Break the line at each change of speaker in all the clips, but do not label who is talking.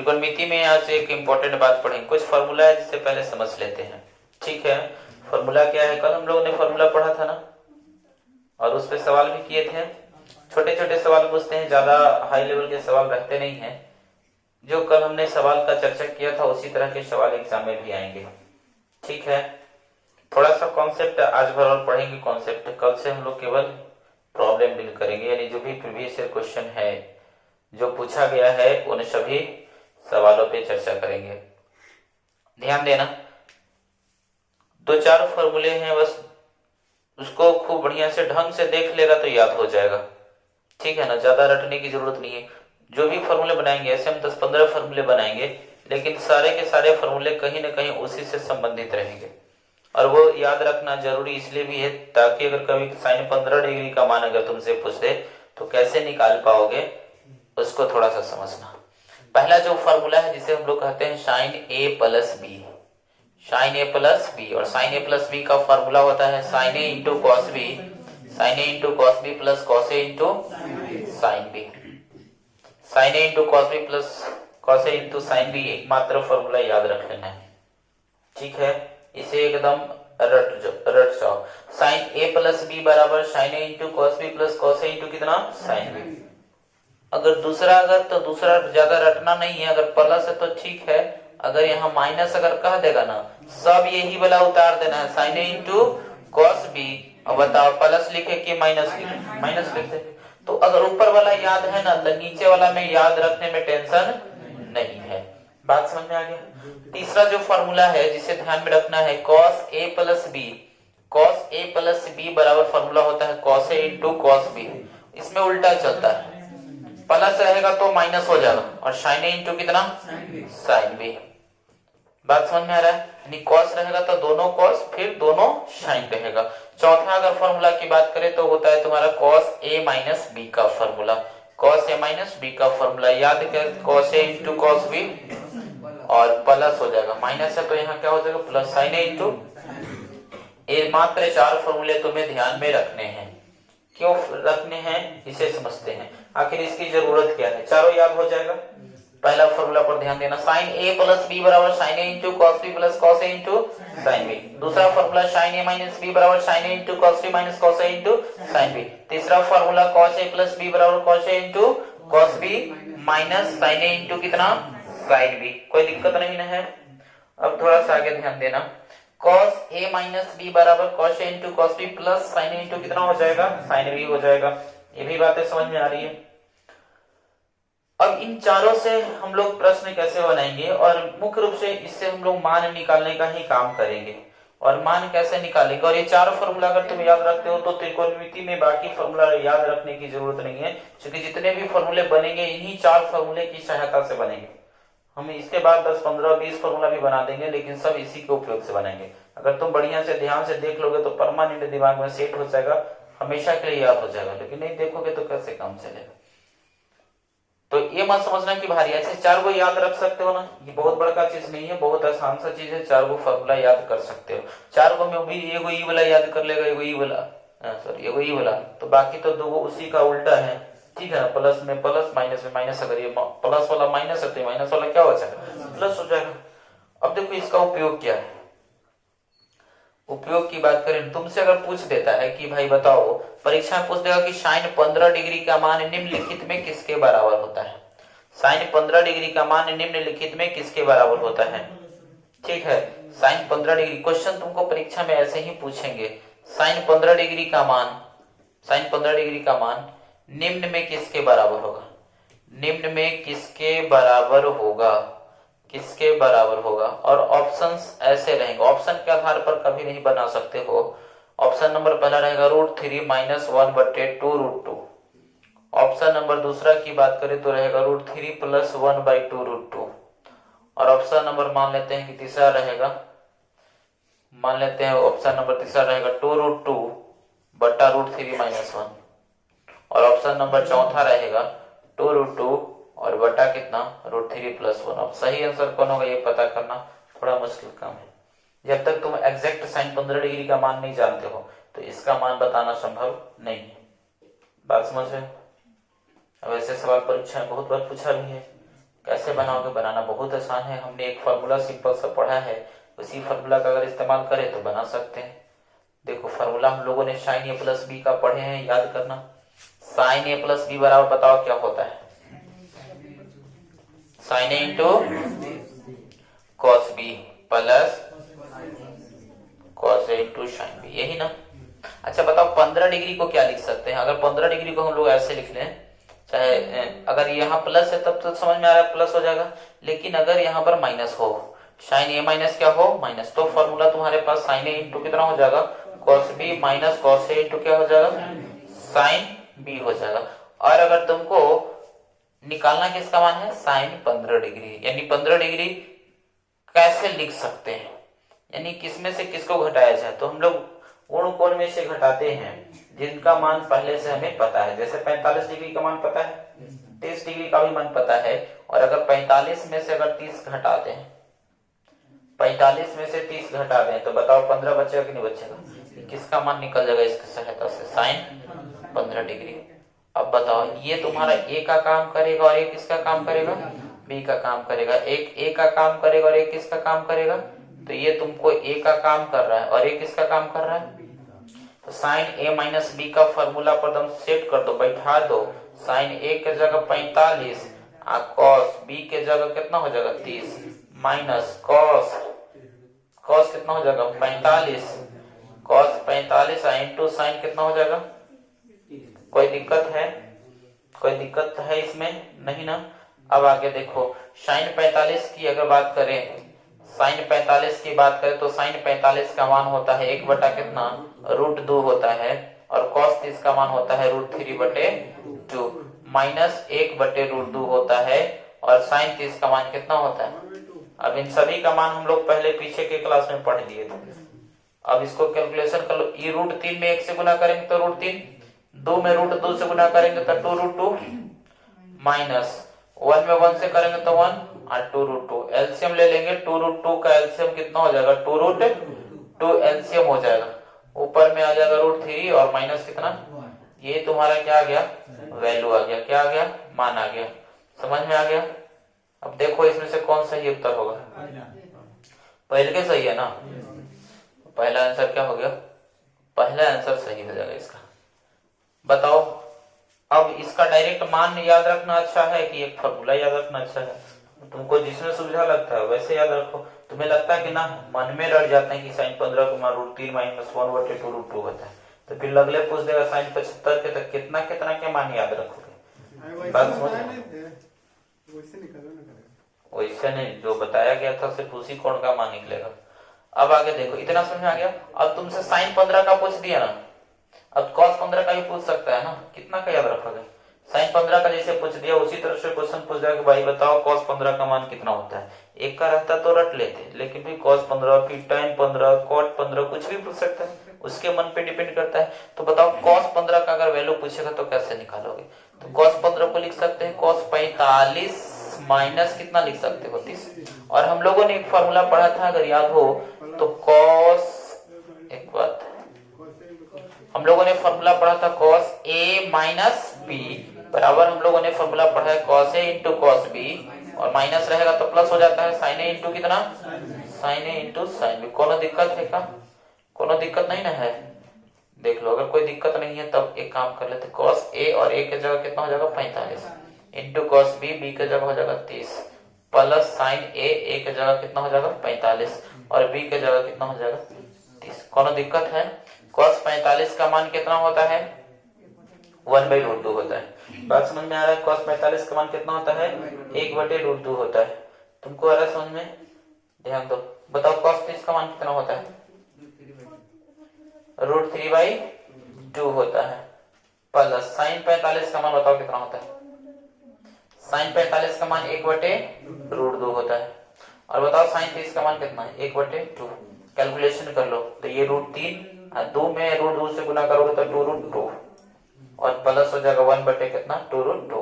त्रिकोणमिति में आज एक इम्पोर्टेंट बात पढ़ेंगे, कुछ फॉर्मूला है जिससे पहले समझ लेते हैं। ठीक है, फॉर्मूला क्या है? कल हम लोगों ने फॉर्मूला पढ़ा था ना, और उस पर सवाल भी किए थे। छोटे छोटे सवाल पूछते हैं, ज्यादा हाई लेवल के सवाल रहते नहीं हैं। जो कल हमने सवाल का चर्चा किया था उसी तरह के सवाल एग्जाम में भी आएंगे। ठीक है, थोड़ा सा कॉन्सेप्ट आज भर और पढ़ेंगे कॉन्सेप्ट। कल से हम लोग केवल प्रॉब्लम डील करेंगे, यानी जो भी प्रीवियस ईयर क्वेश्चन है जो पूछा गया है उन सभी सवालों पे चर्चा करेंगे। ध्यान देना, 2-4 फॉर्मूले हैं, बस उसको खूब बढ़िया से ढंग से देख लेगा तो याद हो जाएगा। ठीक है ना, ज्यादा रटने की जरूरत नहीं है। जो भी फॉर्मूले बनाएंगे, ऐसे हम 10-15 फॉर्मूले बनाएंगे, लेकिन सारे के सारे फॉर्मूले कहीं ना कहीं उसी से संबंधित रहेंगे। और वो याद रखना जरूरी इसलिए भी है ताकि अगर कभी sin 15 डिग्री का मान अगर तुमसे पूछे तो कैसे निकाल पाओगे उसको थोड़ा सा समझना। पहला जो फॉर्मूला है जिसे हम लोग कहते हैं sin a plus B, sin a plus B, और sin a प्लस बी का फॉर्मूला होता है sin a into cos B, sin a into cos B plus cos a into sine B. sin a into cos B plus cos a into sine B एकमात्र formula याद रख लेना है। ठीक है, इसे एकदम रट जाओ। sin a प्लस बी बराबर sin a into cos B plus cos a into कितना साइन बी। अगर दूसरा तो दूसरा ज्यादा रटना नहीं है, अगर प्लस है तो ठीक है, अगर यहाँ माइनस अगर कह देगा ना, सब यही वाला उतार देना है, sin a into cos b. अब बताओ प्लस लिखे कि माइनस लिखे? माइनस लिखते। तो अगर ऊपर वाला याद है ना तो नीचे वाला में याद रखने में टेंशन नहीं है। बात समझ में आ गया? तीसरा जो फॉर्मूला है जिसे ध्यान में रखना है cos a plus b, cos a plus B बराबर फॉर्मूला होता है cos a into cos b. इसमें उल्टा चलता है, प्लस रहेगा तो माइनस हो जाएगा, और sin a इंटू कितना साइन बी। बात समझ में आ रहा है? यानी cos रहेगा तो दोनों cos फिर दोनों sin रहेगा। चौथा अगर फॉर्मूला की बात करें तो होता है तुम्हारा cos a माइनस बी का formula, cos a minus B का फॉर्मूला याद कर, cos a into cos b और प्लस हो जाएगा, माइनस है तो यहाँ क्या हो जाएगा प्लस sin a इंटू। ये मात्र 4 फॉर्मूले तुम्हें ध्यान में रखने हैं। क्यों रखने हैं इसे समझते हैं, आखिर इसकी जरूरत क्या है। चारों याद हो जाएगा। पहला फॉर्मूला पर ध्यान देना, sin a प्लस बी बराबर sin a into cos B plus cos a into sine B. दूसरा formula sin a minus B बराबर sin a into cos B minus cos a into sine B. तीसरा formula cos a plus B बराबर cos a into cos B minus sin a into कितना sine B. कोई दिक्कत नहीं है। अब थोड़ा सा आगे ध्यान देना, cos a माइनस बी बराबर cos a into cos B plus sin a into कितना हो जाएगा साइन बी हो जाएगा। ये भी बातें समझ में आ रही है। अब इन चारों से हम लोग प्रश्न कैसे बनाएंगे, और मुख्य रूप से इससे हम लोग मान निकालने का ही काम करेंगे। और मान कैसे निकालेंगे, और ये चारों फॉर्मूला अगर तुम याद रखते हो तो त्रिकोणमिति में बाकी फॉर्मूला याद रखने की जरूरत नहीं है, क्योंकि जितने भी फॉर्मूले बनेंगे इन्हीं 4 फॉर्मूले की सहायता से बनेंगे। हम इसके बाद 10, 15, 20 फॉर्मूला भी बना देंगे, लेकिन सब इसी के उपयोग से बनेंगे। अगर तुम बढ़िया से ध्यान से देख लोगे तो परमानेंट दिमाग में सेट हो जाएगा, हमेशा के लिए याद हो जाएगा। लेकिन नहीं देखोगे तो कैसे काम चलेगा। तो ये मत समझना कि भारी, ऐसे 4 को याद रख सकते हो ना, ये बहुत बड़का चीज नहीं है, बहुत आसान सा चीज है। 4 को फॉर्मूला याद कर सकते हो। 4 को में भी एगो ई वाला याद कर लेगा, एगो ई वाला सॉरी एगो ई वाला, तो बाकी तो 2 उसी का उल्टा है। ठीक है ना, प्लस में प्लस माइनस में माइनस, अगर ये प्लस वाला माइनस है तो माइनस वाला क्या हो जाएगा प्लस हो जाएगा। अब देखो इसका उपयोग क्या है। उपयोग की बात करें, तुमसे अगर पूछ देता है कि भाई बताओ, परीक्षा में पूछ देगा कि sin 15 डिग्री का मान निम्नलिखित में किसके बराबर होता है। sin 15 डिग्री का मान निम्नलिखित में किसके बराबर होता है। ठीक है, sin 15 डिग्री क्वेश्चन तुमको परीक्षा में ऐसे ही पूछेंगे, sin 15 डिग्री का मान, sin 15 डिग्री का मान निम्न में किसके बराबर होगा, निम्न में किसके बराबर होगा, किसके बराबर होगा। और ऑप्शंस ऐसे रहेंगे, ऑप्शन के आधार पर कभी नहीं बना सकते हो। ऑप्शन नंबर पहला रहेगा √3 माइनस 1/2 √2। ऑप्शन नंबर दूसरा की बात करें तो रहेगा √3 प्लस 1/2 √2। और ऑप्शन नंबर मान लेते हैं कि तीसरा रहेगा, मान लेते हैं ऑप्शन नंबर तीसरा रहेगा 2 √2 बटा √3 माइनस 1। और ऑप्शन नंबर चौथा रहेगा 2 √2 और बटा कितना √3 प्लस 1। अब सही आंसर कौन होगा ये पता करना थोड़ा मुश्किल काम है। जब तक तुम एग्जैक्ट sin 15 डिग्री का मान नहीं जानते हो तो इसका मान बताना संभव नहीं है। बात समझ रहे हो? अब ऐसे सवाल परीक्षा में बहुत बार पूछा भी है, कैसे बनाओगे? बनाना बहुत आसान है, हमने एक फार्मूला सिंपल सा पढ़ा है, उसी फार्मूला का अगर इस्तेमाल करें तो बना सकते हैं। देखो फार्मूला हम लोगों ने साइन ए प्लस बी का पढ़े हैं, याद करना। साइन ए प्लस बी बराबर बताओ क्या होता है? Sine A into cos B plus cos A into sine B, यही ना। अच्छा बताओ 15 डिग्री को क्या लिख सकते हैं? अगर 15 डिग्री को हम लोग ऐसे लिख लें, चाहे अगर यहाँ प्लस है तब तो समझ में आ रहा है प्लस हो जाएगा, लेकिन अगर यहाँ पर माइनस हो, साइन ए माइनस क्या हो? माइनस, तो फॉर्मूला तुम्हारे पास साइन ए इंटू कितना हो जाएगा? Cos B minus cos A into क्या हो जाएगा? साइन बी हो जाएगा। और अगर तुमको निकालना किसका मान है? साइन 15 डिग्री, यानी 15 डिग्री कैसे लिख सकते हैं, यानी किसमें से किसको घटाया जाए? तो हम लोग उन कोण में से घटाते हैं जिनका मान पहले से हमें पता है। जैसे 45 डिग्री का मान पता है, 30 डिग्री का भी मान पता है, और अगर 45 में से अगर 30 घटा दें, 45 में से 30 घटा दें तो बताओ 15 बचेगा कि नहीं बचेगा? किसका मान निकल जाएगा इसकी सहायता से? Sine 15 degree. अब बताओ ये तुम्हारा ए का काम करेगा और एक किसका काम करेगा? बी का काम करेगा। एक ए का काम करेगा और एक किसका काम करेगा? तो ये तुमको ए का काम कर रहा है और एक किसका काम कर रहा है? तो साइन ए माइनस बी का फॉर्मूला पर तुम सेट कर दो, बैठा दो। साइन ए के जगह 45 और कॉस बी के जगह कितना हो जाएगा? 30 माइनस कॉस कितना हो जाएगा? 45 कॉस 45 इंटू साइन कितना हो जाएगा? कोई दिक्कत है? कोई दिक्कत है इसमें? नहीं ना। अब आगे देखो, साइन 45 की अगर बात करें, साइन 45 की बात करें तो साइन 45 का मान होता है 1 बटा कितना? √2 होता है, और कॉस 30 का मान होता है √3/2 माइनस 1/√2 होता है, और साइन 30 का मान कितना होता है? अब इन सभी का मान हम लोग पहले पीछे के क्लास में पढ़ लिए थे। अब इसको कैलकुलेशन कर लो, ये √3 में 1 से गुना करेंगे तो √3, 2 में √2 से गुना करेंगे तो 2√2, माइनस 1 में 1 से करेंगे तो 1 और 2√2। एलसीएम ले लेंगे, 2√2 का एलसीएम कितना हो जाएगा? 2√2 एलसीएम हो जाएगा, ऊपर में आ जाएगा √3 और माइनस कितना? ये तुम्हारा क्या आ गया? वैल्यू आ गया। क्या आ गया? मान आ गया। समझ में आ गया? अब देखो इसमें से कौन सही उत्तर होगा? पहले के सही है ना? पहला आंसर क्या हो गया? पहला आंसर सही हो जाएगा इसका। बताओ अब इसका डायरेक्ट मान याद रखना अच्छा है कि एक फॉर्मूला याद रखना अच्छा है? तुमको जिसमें सुविधा लगता है वैसे याद रखो। तुम्हें लगता है कि ना मन में लड़ जाते हैं कि साइन 15 का मान √3 माइनस 1/2√2 होता है, तो फिर अगले पूछ देगा साइन 75 के तक कितना कितना के मान याद रखोगे? बात समझ? वैसे नहीं, जो बताया गया था सिर्फ उसी कोण का मान निकलेगा। अब आगे देखो, इतना समझ में आ गया। अब तुमसे साइन 15 का पूछ दिया ना, अब cos 15 का भी पूछ सकता है ना, कितना का याद रखोगे? साइन 15 का जैसे पूछ दिया उसी तरह से क्वेश्चन पूछ दिया कि भाई बताओ cos 15 का मान कितना होता है? एक का रहता तो रट लेते, लेकिन भी cos 15 फिर tan 15 cot 15 कुछ भी पूछ सकता है, उसके मन पे डिपेंड करता है। तो बताओ cos 15 का अगर वैल्यू पूछेगा तो कैसे निकालोगे? तो cos 15 को लिख सकते हैं cos 45 माइनस कितना लिख सकते हो? 30। और हम लोगों ने एक फॉर्मूला पढ़ा था अगर याद हो तो cos, एक बात हम लोगों ने फॉर्मूला पढ़ा था cos a माइनस b बराबर, हम लोगों ने फॉर्मूला पढ़ा है cos a into cos b, और माइनस रहेगा तो प्लस हो जाता है sin a इंटू कितना? sin a into sin b। कोनो दिक्कत है क्या? कोनो दिक्कत नहीं ना है? देख लो, अगर कोई दिक्कत नहीं है तब एक काम कर लेते, cos a और a के जगह कितना हो जाएगा? 45 इंटू cos b, b के जगह हो जाएगा 30 प्लस sin a के जगह कितना हो जाएगा? 45 और b के जगह कितना हो जाएगा? 30। कोनो दिक्कत है? cos 45 का मान कितना होता है? 1/√2 होता है। बात समझ में आ रहा है? cos 45 का मान कितना होता है? 1/√2 होता है। तुमको आ रहा है समझ में? ध्यान दो, बताओ cos 30 का मान कितना होता है? √3/2 होता है, प्लस sin 45 का मान बताओ कितना होता है? sin 45 का मान 1/√2 होता है, और बताओ sin 30 का मान कितना है? 1/2। कैलकुलेशन कर लो, तो ये √3 2 में √2 से गुना करोगे तो 2√2 और प्लस हो जाएगा 1/2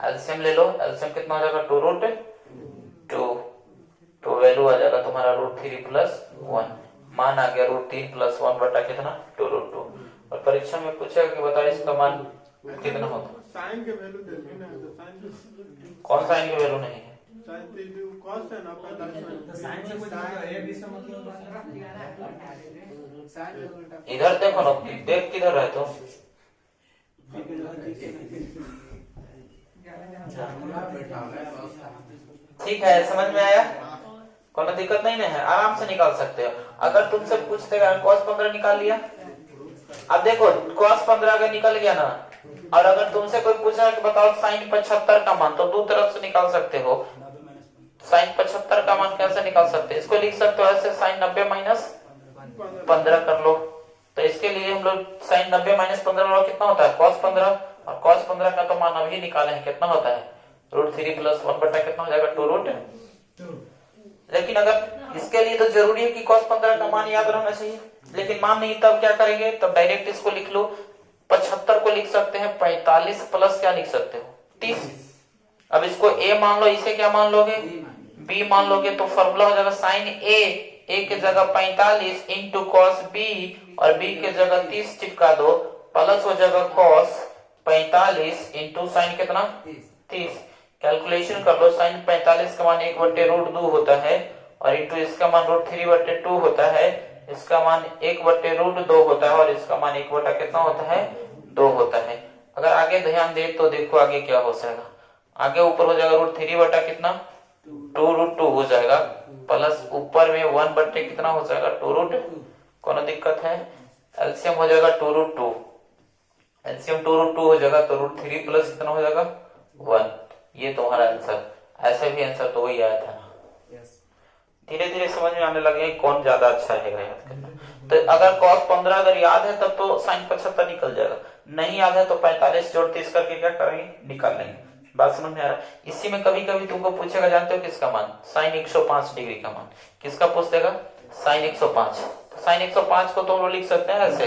एलसीएम ले लो, एलसीएम कितना हो जाएगा? 2√2, तो वैल्यू आ जाएगा तुम्हारा √3 प्लस 1, मान आ गया √3 प्लस 1/2। और परीक्षा में पूछेगा कि बताओ इसका मान कितना होता है?
साइन के वैल्यू दे देना है, तो साइन
कौन साइन की वैल्यू नहीं है?
कॉस है ना 45
साइन से कुछ है भी समझ लो।
इधर देखो ना, देख किधर है तो ठीक है, समझ में आया? कोई दिक्कत नहीं ना है, आराम से निकाल सकते हो। अगर तुमसे पूछते cos 15 निकाल लिया, अब देखो cos 15 अगर निकल गया ना, और अगर तुमसे कोई पूछा कि बताओ sin 75 का मान, तो दो तरफ से निकाल सकते हो। sin 75 का मान कैसे निकाल सकते हैं? इसको लिख सकते हो ऐसे, sin 90 माइनस 15 कर लो। तो इसके लिए हम लोग sin 90 माइनस 15 कितना होता है? cos 15। और cos 15 का तो मान अभी निकाले हैं, कितना होता है? √3 प्लस 1 बटा कितना हो जाएगा? 2√। लेकिन अगर इसके लिए तो जरूरी है कि cos 15 का मान याद रहना चाहिए, लेकिन मान नहीं, तब क्या करेंगे? तब डायरेक्ट इसको लिख लो। 75 को लिख सकते हैं 45 प्लस क्या लिख सकते हो? 30। अब इसको a मान लो, इसे क्या मान लोगे? b मान लोगे। तो फॉर्मूला हो जाएगा sin a के जगह 45 इंटू कॉस b, और b के जगह 30 चिपका दो, प्लस हो जाएगा cos 45 इंटू साइन कितना? 30। कैलकुलेशन कर लो, साइन 45 का मान 1/√2 होता है, और इंटू इसका मान √3/2 होता है, इसका मान 1/√2 होता है, और इसका मान 1 बटा कितना होता है? 2 होता है। अगर आगे ध्यान दे तो देखो आगे क्या हो जाएगा। आगे ऊपर हो जाएगा √3 बटा कितना? 2√2 हो जाएगा, प्लस ऊपर में 1 बटे कितना हो जाएगा? 2√2। कौन दिक्कत है? एलसीएम हो जाएगा 2√2, एलसीएम 2√2 हो जाएगा, तो √3 प्लस कितना हो जाएगा? 1। ये तुम्हारा आंसर। ऐसे भी आंसर तो वही आया था ना। धीरे धीरे समझ में आने लगे कौन ज्यादा अच्छा है याद करना। तो अगर cos 15 अगर याद है तब तो sin 75 निकल जाएगा, नहीं याद है तो 45 जोड़ 30 करके क्या करेंगे? निकाल लेंगे। बात समझ में आ रहा है? इसी में कभी कभी तुमको पूछेगा, जानते हो किसका मान? sin 105 डिग्री का मान। किसका पूछ देगा? sin 105। तो sin 105 को तो हम लोग लिख सकते हैं ऐसे,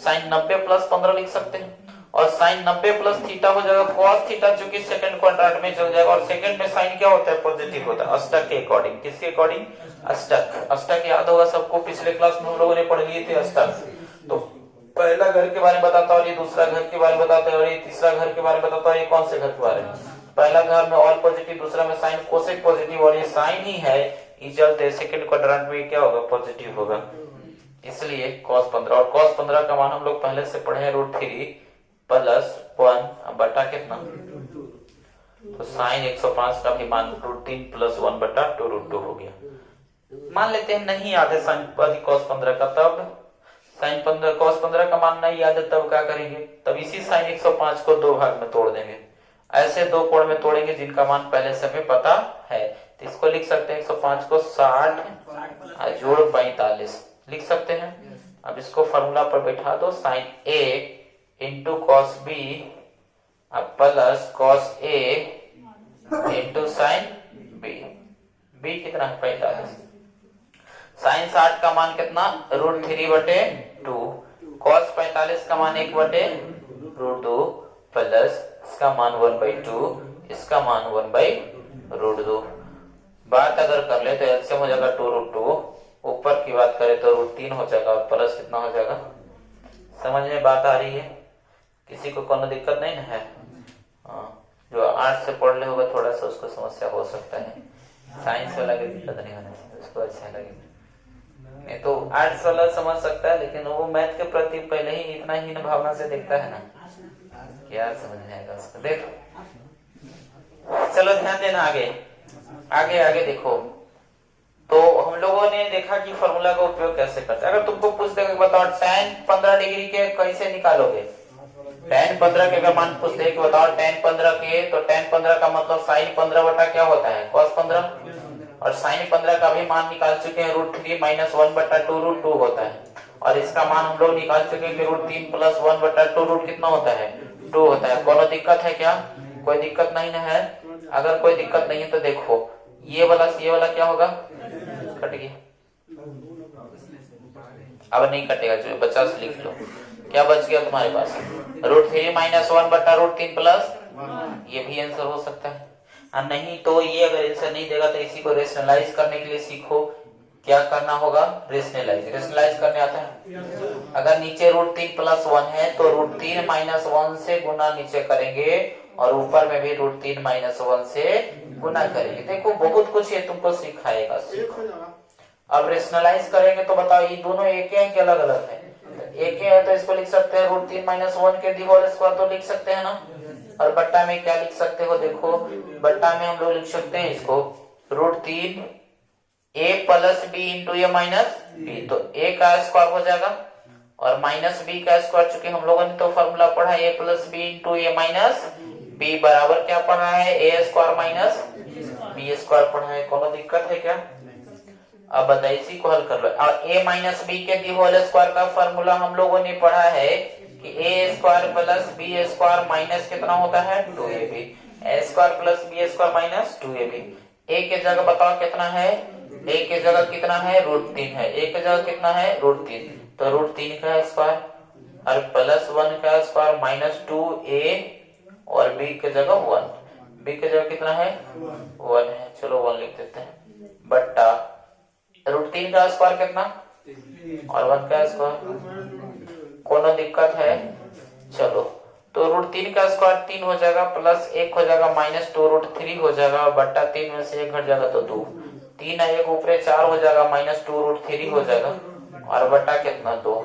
sin 90 प्लस 15 लिख सकते हैं, और sin 90 प्लस थीटा हो जाएगा cos थीटा, जो कि सेकंड क्वाड्रेंट में चल जाएगा। और सेकंड में साइन क्या होता है? पॉजिटिव होता है, अष्टक के अकॉर्डिंग। किसके अकॉर्डिंग? अष्टक। अष्टक याद होगा सबको, पिछले क्लास में हम लोगों ने पढ़ लिए थे अष्टक। तो पहला घर के बारे में बताता हूँ, ये दूसरा घर के बारे में बताता है, और ये तीसरा घर के बारे में बताता हूँ। ये कौन से घर के बारे में? पहला घर में ऑल पॉजिटिव, दूसरा में साइन कोसेक पॉजिटिव, और ये साइन ही है, ये चलते सेकंड क्वाड्रेंट में क्या होगा? पॉजिटिव होगा। इसलिए cos 15, और cos 15 का मान हम लोग पहले से पढ़े हैं √3 प्लस 1 बटा कितना? तो sin 105 का भी मान √3 प्लस 1 बटा 2√2 हो गया। मान लेते हैं नहीं याद है sin cos 15 का, तब sin 15 cos 15 का मान नहीं याद है, तब क्या करेंगे? तब इसी sin 105 को दो भाग में तोड़ देंगे। ऐसे दो कोण में तोड़ेंगे जिनका मान पहले से हमें पता है। तो इसको लिख सकते हैं 105 को 60 जोड़ 45 लिख सकते हैं। अब इसको फॉर्मूला पर बैठा दो, sin a into cos b plus cos a into sign b। b कितना है? 45। साइन 60 का मान कितना? √3/2, कॉस 45 का मान 1/√2, प्लस इसका मान 1/2, इसका मान 1/√2। बात अगर कर ले तो एलसीएम हो जाएगा 2√2, ऊपर की बात करें तो √3 हो जाएगा, और प्लस कितना हो जाएगा? समझ में बात आ रही है? किसी को कोनो दिक्कत नहीं ना है? जो आर्ट्स से पढ़ ले होगा थोड़ा सा उसको समस्या हो सकता है, साइंस वाला की दिक्कत नहीं होना चाहिए, उसको अच्छा लगेगा। नहीं तो आर्ट्स वाला समझ सकता है, लेकिन वो मैथ के प्रति पहले ही इतना हीन भावना से देखता है ना, क्या समझ में आएगा उसको। देखो चलो ध्यान देना, आगे आगे आगे देखो। तो हम लोगों ने देखा कि फॉर्मूला का उपयोग कैसे करते हैं। अगर तुमको पूछ देगा बताओ tan 15 डिग्री के कैसे निकालोगे? tan 15 के अगर मान पूछ दे कि बताओ tan 15 के, तो tan 15 का मतलब sin 15 बटा क्या होता है? cos 15। और sin 15 का भी मान निकाल चुके हैं, √3 माइनस 1 बटा 2√2 होता है, और इसका मान हम लोग निकाल चुके हैं कि √3 प्लस 1 बटा 2 कितना होता है? 2 होता है। कोनो दिक्कत है क्या? कोई दिक्कत नहीं है। अगर कोई दिक्कत नहीं है तो देखो ये वाला क्या होगा? कट गया। अब नहीं कटेगा, जो बचा से लिख लो। क्या बच गया तुम्हारे पास? √3 माइनस 1 बटा √3 प्लस, ये भी आंसर हो सकता है। नहीं तो ये अगर आंसर नहीं देगा तो इसी को रेशनलाइज करने के लिए सीखो। क्या करना होगा? रेशनलाइज करने आता है। अगर नीचे √3 प्लस 1 है तो √3 माइनस 1 से गुना नीचे करेंगे, और ऊपर में भी √3 माइनस 1 से गुना करेंगे। देखो बहुत कुछ ये तुमको सिखाएगा,
एक
सीखो।
हो जाएगा।
अब रेशनलाइज करेंगे तो बताओ ये दोनों एक हैं कि अलग अलग है? एक है तो इसको लिख सकते हैं √3 - 1 के दी होल स्क्वायर, तो लिख सकते हैं ना। और बट्टा में क्या लिख सकते हो? देखो बट्टा में हम लोग लिख सकते हैं इसको √3 a plus B into a minus b, तो a का स्क्वायर हो जाएगा और माइनस बी का स्क्वायर, चूंकि हम लोगों ने तो फॉर्मूला पढ़ा a plus B into a minus B बराबर क्या पढ़ा है? a square minus b square पढ़ा है। कोनो दिक्कत है क्या? अब बताइए इसी को हल कर लो। और a माइनस बी के दी होल स्क्वायर का फॉर्मूला हम लोगों ने पढ़ा है कि a square plus b square minus कितना होता है? 2ab। a square plus b square minus 2ab। a के जगह बताओ कितना है? a के जगह कितना है? √3 है। a के जगह कितना है? √3, तो √3 का स्क्वायर और प्लस 1 का स्क्वायर माइनस 2a और b के जगह 1। b के जगह कितना है? 1 है, चलो 1 लिख देते हैं बट्टा √3 का स्क्वायर कितना और 1 का स्क्वायर। कोनो दिक्कत है? चलो तो √3 का स्क्वायर 3 हो जाएगा, प्लस 1 हो जाएगा, माइनस 2√3 हो जाएगा और बट्टा 3 में से 1 घट जाएगा तो 2। 3 है 1 ऊपर 4 हो जाएगा, माइनस 2√3 हो जाएगा और बट्टा कितना? 2।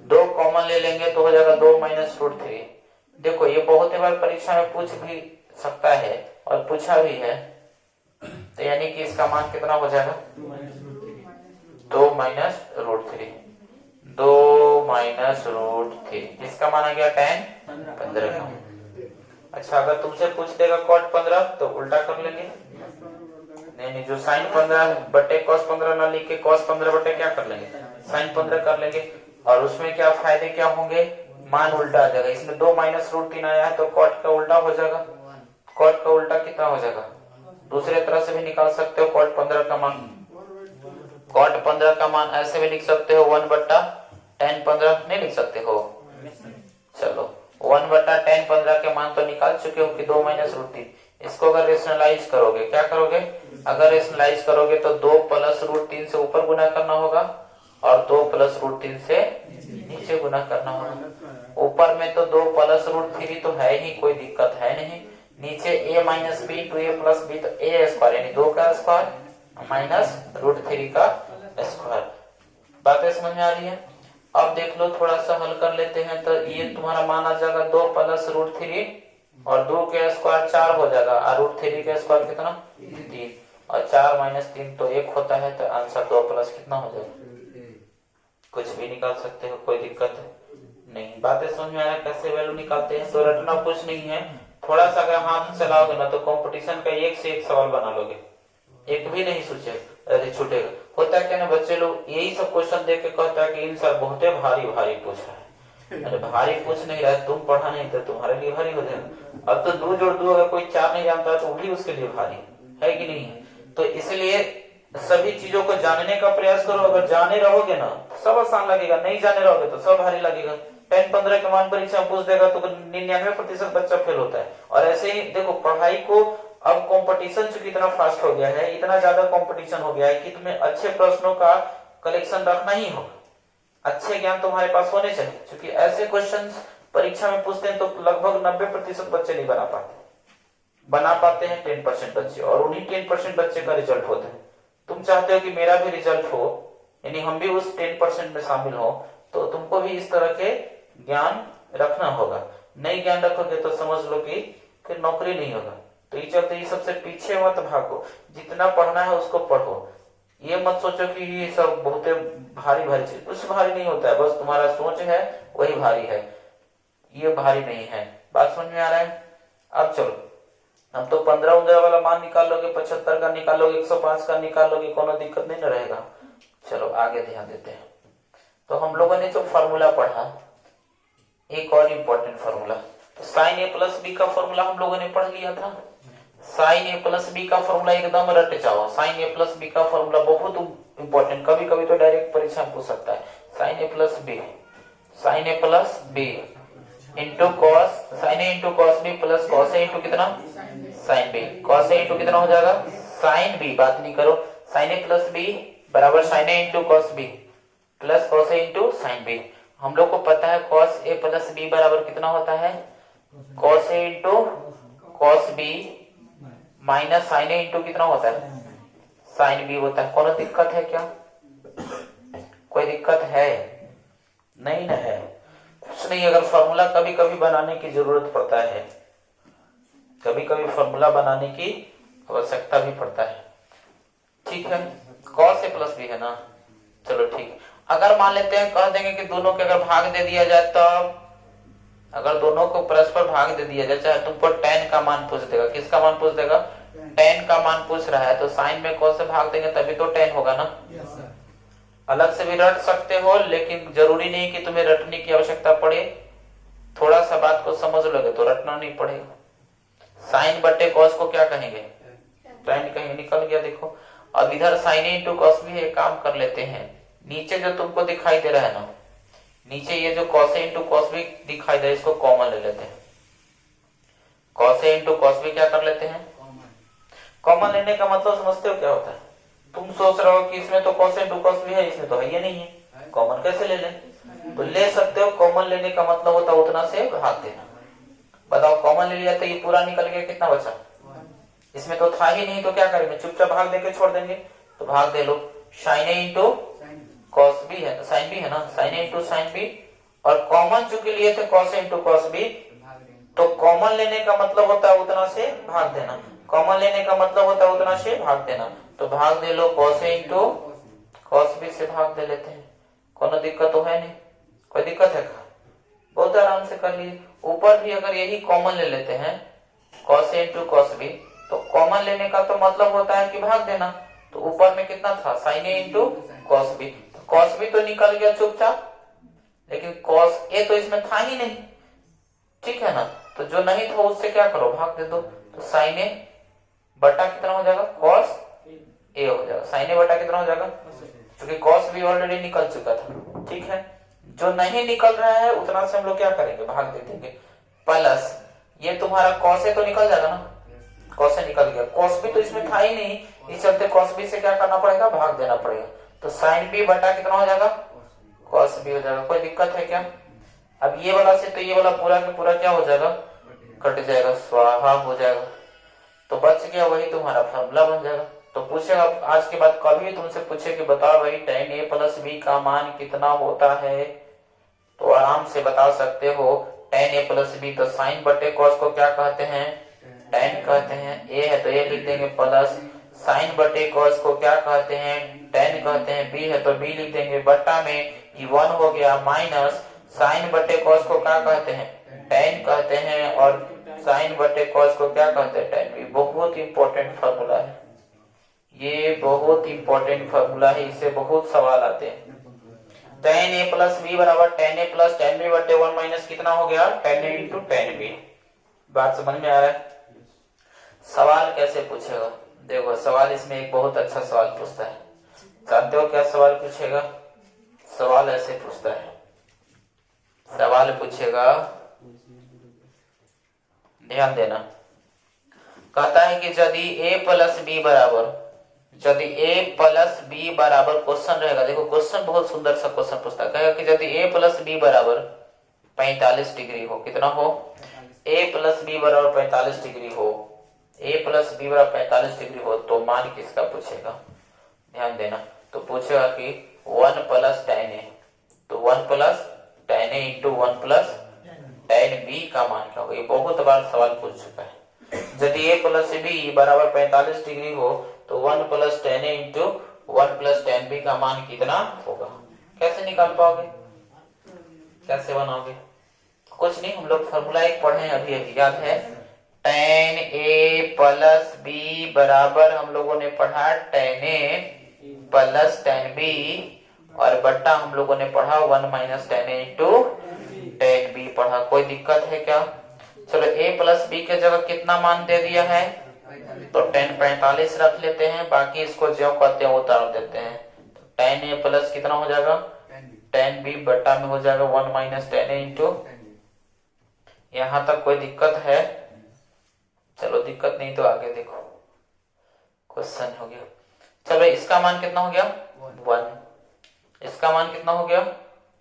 2 कॉमन ले लेंगे तो हो जाएगा 2 माइनस √3। देखो ये बहुत ही बार परीक्षा में पूछ भी सकता है और पूछा भी है, तो यानी कि इसका मान कितना हो जाएगा? 2 माइनस √3, 2 माइनस √3, इसका मान आ गया tan 15 का। अच्छा अगर तुमसे पूछ देगा cot 15 तो उल्टा कर लेंगे। नहीं, जो sin 15 बटे cos 15 ना लिख के cos 15 बटे क्या कर लेंगे? sin 15 कर लेंगे। और उसमें क्या फायदे क्या होंगे? मान उल्टा आ जाएगा। इसमें 2 माइनस √3 आया है तो cot का उल्टा हो जाएगा। cot का उल्टा कितना हो जाएगा? दूसरे तरह से भी निकाल सकते हो cot 15 का मान। cot 15 का मान ऐसे भी लिख सकते हो 1 बट्टा tan 15, नहीं लिख सकते हो? चलो 1 बट्टा tan 15 के मान तो निकाल चुके हो कि 2 माइनस √3। इसको अगर रेशनलाइज करोगे, क्या करोगे? अगर रेशनलाइज करोगे तो 2 प्लस √3 से ऊपर गुना करना होगा और 2 प्लस √3 से नीचे गुना करना होगा। ऊपर में तो 2 प्लस √3 तो है ही, कोई दिक्कत है नहीं। नीचे a minus b to a plus b, तो a स्क्वायर यानी 2 का स्क्वायर माइनस √3 का स्क्वायर। बातें समझ में आ रही है? अब देख लो थोड़ा सा हल कर लेते हैं, तो ये तुम्हारा मान आ जाएगा 2 प्लस √3 और 2 के स्क्वायर 4 हो जाएगा और √3 के स्क्वायर कितना? 3 और 4 माइनस 3 तो 1 होता है, तो आंसर 2 प्लस कितना हो जाएगा? कुछ भी निकाल सकते हो, कोई दिक्कत नहीं। बातें समझ में आ रहा है कैसे वैल्यू निकालते हैं? तो रटना कुछ नहीं है, थोड़ा सा अगर हाथ चलाओगे ना तो कंपटीशन का एक से एक सवाल बना लोगे, एक भी नहीं छूटेगा। होता है क्या ना, बच्चे लोग यही सब क्वेश्चन देख के कहता है कि इन सर बहुत भारी भारी पूछ रहा है। अरे भारी पूछ नहीं रहा है, तुम पढ़ा नहीं तो तुम्हारे लिए भारी हो जाएगा। अब तो 2 जोड़ 2 अगर कोई 4 नहीं जानता तो वो भी उसके लिए भारी है कि नहीं? तो इसलिए सभी चीजों को जानने का प्रयास करो। अगर जाने रहोगे ना तो सब आसान लगेगा, नहीं जाने रहोगे तो सब भारी लगेगा। tan 15 के मान परीक्षा में पूछ देगा तो 99% बच्चा फेल होता है। और ऐसे ही देखो पढ़ाई को अब कंपटीशन चूंकि इतना फास्ट हो गया है, इतना ज्यादा कंपटीशन हो गया है कि तुम्हें अच्छे प्रश्नों का कलेक्शन रखना ही होगा। अच्छे ज्ञान तुम्हारे पास होने चाहिए, क्योंकि ऐसे क्वेश्चंस परीक्षा में पूछते हैं तो लगभग 90% बच्चे नहीं बना पाते हैं 10% बच्चे, और उन्हीं 10% बच्चे का रिजल्ट होता है। तुम चाहते हो कि मेरा भी रिजल्ट हो, यानी हम भी उस 10% में शामिल हो, तो तुमको भी इस तरह के ज्ञान रखना होगा। नहीं ज्ञान रखोगे तो समझ लो कि फिर नौकरी नहीं होगा। तो ये चलते ये सबसे पीछे मत भागो, जितना पढ़ना है उसको पढ़ो। ये मत सोचो कि ये सब बहुत भारी भारी चीज, कुछ भारी नहीं होता है, बस तुम्हारा सोच है वही भारी है, ये भारी नहीं है। बात समझ में आ रहा है? अब चलो, हम तो 15 वाला मान निकाल लोगे, 75 का निकाल लोगे, 105 का निकाल लोगे, कोनो दिक्कत नहीं न रहेगा। चलो आगे ध्यान देते हैं। तो हम लोगों ने जो फॉर्मूला पढ़ा, एक और इम्पोर्टेंट फॉर्मूला, तो साइन ए प्लस बी का फॉर्मूला हम लोगों ने पढ़ लिया था। साइन ए प्लस बी का फॉर्मूला एकदम रट जाओ। साइन ए प्लस बी का फॉर्मूला बहुत इंपॉर्टेंट, कभी कभी तो डायरेक्ट परीक्षा में पूछ सकता है। Sine A plus B into cos, sine A into cos B plus cos A into कितना? Sine B. Cos A into कितना हो जाएगा? Sine B. बात नहीं करो, साइन ए प्लस बी बराबर sine A into cos B plus cos A into sine B. हम लोग को पता है कॉस ए प्लस बी बराबर कितना होता है? Cos A into cos B minus sine A into कितना होता है, साइन बी होता है। कोई दिक्कत है क्या, कोई दिक्कत है नहीं ना है, कुछ नहीं। अगर फॉर्मूला कभी कभी बनाने की जरूरत पड़ता है, कभी कभी फॉर्मूला बनाने की आवश्यकता भी पड़ता है, ठीक है। कॉस ए प्लस बी है ना, चलो ठीक। अगर मान लेते हैं कह देंगे कि दोनों के अगर भाग दे दिया जाए तब, अगर दोनों को परस्पर भाग दे दिया जाए, चाहे तुमको tan का मान पूछ देगा, किसका मान पूछ देगा, tan का मान पूछ रहा है, तो साइन में cos से भाग देंगे तभी तो tan होगा ना। अलग से भी रट सकते हो, लेकिन जरूरी नहीं कि तुम्हें रटने की आवश्यकता पड़े, थोड़ा सा बात को समझ लोगे तो रटना नहीं पड़ेगा। साइन बटे कॉस को क्या कहेंगे, tan कहेंगे, निकल गया। देखो अब इधर साइन इंटू कॉस भी है, काम कर लेते हैं। नीचे जो तुमको दिखाई दे रहा है ना, नीचे ये जो cos इंटू कॉस भी दिखाई दे, इसको कॉमन ले लेते हैं। cos इंटू कॉस भी क्या कर लेते हैं, कॉमन लेने का मतलब समझते हो क्या होता है। तुम सोच रहे हो कि इसमें तो cos इंटू कॉस भी है, इसमें तो है ये नहीं है, कॉमन कैसे ले लें, तो ले सकते हो। कॉमन लेने का मतलब होता है उतना से भाग देना। बताओ कॉमन ले लिया तो ये पूरा निकल गया, कितना बचा, इसमें तो था ही नहीं, तो क्या करेंगे, चुपचाप भाग देके छोड़ देंगे। तो भाग दे लो, साइन ए इंटू कॉस बी है, साइन बी है ना, साइन ए इंटू साइन बी, और कॉमन चूंकि लिए थे cos इंटू कॉस बी, तो कॉमन लेने का मतलब होता है उतना से भाग देना, कॉमन लेने का मतलब होता है उतना से भाग देना। तो भाग दे लो, cos ए इंटू कॉस बी से भाग दे लेते हैं, कोनो दिक्कत तो है नहीं, कोई दिक्कत है क्या, बहुत आराम से कर लिए। ऊपर भी अगर यही कॉमन ले लेते हैं, cos ए इंटू कॉस बी, तो कॉमन लेने का तो मतलब होता है कि भाग देना। तो ऊपर में कितना था, साइन ए into cos B, cos B तो निकल गया चुपचाप, लेकिन cos ए तो इसमें था ही नहीं, ठीक है ना। तो जो नहीं था उससे क्या करो, भाग दे दो। तो साइन ए बटा कितना हो जाएगा, cos ए हो जाएगा, साइन ए बटा कितना हो जाएगा, क्योंकि cos बी ऑलरेडी निकल चुका था, ठीक है। जो नहीं निकल रहा है उतना से हम लोग क्या करेंगे, भाग दे देंगे। प्लस ये तुम्हारा cos ए तो निकल जाएगा ना, cos ए निकल गया, cos बी तो इसमें था ही नहीं, इस चलते cos बी से क्या करना पड़ेगा, भाग देना पड़ेगा। तो साइन बी बटा कितना हो जाएगा, cos बी हो जाएगा। कोई दिक्कत है क्या, अब ये वाला से तो ये वाला पूरा का पूरा क्या हो जाएगा, कट जाएगा, स्वाहा हो जाएगा। तो बच गया वही तुम्हारा फॉर्मूला बन जाएगा। तो पूछेगा आज के बाद कभी तुमसे पूछे कि बताओ भाई tan a प्लस बी का मान कितना होता है, तो आराम से बता सकते हो। tan a प्लस बी, तो साइन बटे कॉस को क्या कहते हैं, tan कहते हैं। a है तो a लिख देंगे, प्लस साइन बटे कॉस को क्या कहते हैं, tan कहते हैं। b है तो b लिख देंगे, बट्टा में ये 1 हो गया, माइनस साइन बटे कॉस को क्या कहते हैं, tan कहते हैं, और साइन बटे कॉस को क्या कहते हैं, tan। ये बहुत इंपॉर्टेंट फार्मूला है, ये बहुत इंपॉर्टेंट फार्मूला है, इससे बहुत सवाल आते हैं। tan a प्लस बी बराबर tan a plus tan b बटे 1 माइनस कितना हो गया, tan a into tan b। बात समझ में आ रहा है। सवाल कैसे पूछेगा, देखो सवाल इसमें एक बहुत अच्छा सवाल पूछता है, जानते हो क्या सवाल पूछेगा, सवाल ऐसे पूछता है, सवाल पूछेगा, ध्यान देना। कहता है कि यदि a प्लस बी बराबर, यदि a प्लस बी बराबर, क्वेश्चन रहेगा, देखो क्वेश्चन बहुत सुंदर सा क्वेश्चन पूछता है। कहेगा कि यदि a प्लस बी बराबर 45 डिग्री हो, कितना हो, a प्लस बी बराबर 45 डिग्री हो, a प्लस बी बराबर 45 डिग्री हो, तो मान किसका पूछेगा, ध्यान देना। तो पूछेगा कि 1 प्लस tan a, तो 1 plus tan a into 1 plus tan b का मान क्या होगा। ये बहुत बार सवाल पूछ चुका है। यदि a प्लस बी बराबर 45 डिग्री हो, तो 1 plus tan a into 1 plus tan b का मान कितना होगा। कैसे निकाल पाओगे, कैसे बनाओगे, कुछ नहीं, हम लोग फॉर्मूला एक पढ़े हैं अभी अभी, याद है। tan a प्लस b बराबर हम लोगों ने पढ़ा tan a plus tan b, और बट्टा हम लोगों ने पढ़ा 1 minus tan a into tan b पढ़ा। कोई दिक्कत है क्या, चलो a प्लस b के जगह कितना मान दे दिया है, तो tan 45 रख लेते हैं, बाकी इसको जो कहते हैं उतार देते हैं। तो tan a प्लस कितना हो जाएगा, tan b बट्टा में हो जाएगा 1 माइनस tan a इंटू। यहां तक कोई दिक्कत है, चलो दिक्कत नहीं तो आगे देखो, क्वेश्चन हो गया। चलो इसका मान कितना हो गया, 1, इसका मान कितना हो गया,